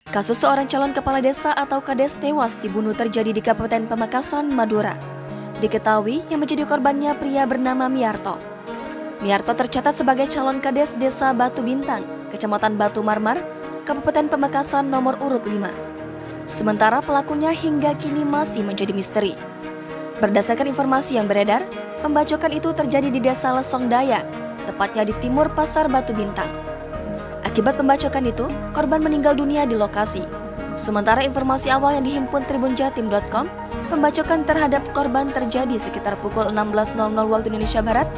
Kasus seorang calon kepala desa atau kades tewas dibunuh terjadi di Kabupaten Pamekasan, Madura. Diketahui yang menjadi korbannya pria bernama Miarto. Miarto tercatat sebagai calon kades desa Batu Bintang, Kecamatan Batu Marmar, Kabupaten Pamekasan nomor urut 5. Sementara pelakunya hingga kini masih menjadi misteri. Berdasarkan informasi yang beredar, pembacokan itu terjadi di Desa Lesong Daya, tepatnya di timur Pasar Batu Bintang. Akibat pembacokan itu, korban meninggal dunia di lokasi. Sementara informasi awal yang dihimpun tribunjatim.com, pembacokan terhadap korban terjadi sekitar pukul 16.00 waktu Indonesia Barat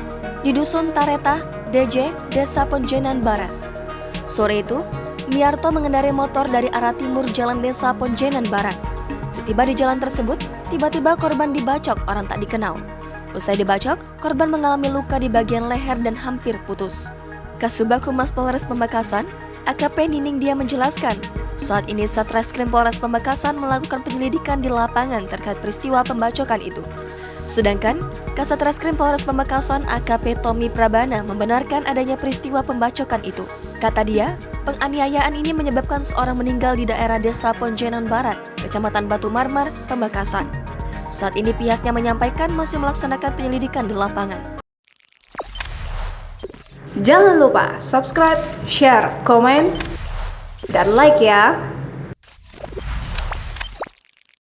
di Dusun Tareta, DJ, Desa Ponjenan Barat. Sore itu, Miarto mengendarai motor dari arah timur Jalan Desa Ponjenan Barat. Setiba di jalan tersebut, tiba-tiba korban dibacok orang tak dikenal. Usai dibacok, korban mengalami luka di bagian leher dan hampir putus. Kasubag Humas Polres Pamekasan, AKP Nining Dia menjelaskan, saat ini Satreskrim Polres Pamekasan melakukan penyelidikan di lapangan terkait peristiwa pembacokan itu. Sedangkan, Kasat Reskrim Polres Pamekasan AKP Tommy Prabana membenarkan adanya peristiwa pembacokan itu. Kata dia, penganiayaan ini menyebabkan seorang meninggal di daerah Desa Ponjenan Barat, Kecamatan Batu Marmar, Pamekasan. Saat ini pihaknya menyampaikan masih melaksanakan penyelidikan di lapangan. Jangan lupa subscribe, share, komen, dan like ya!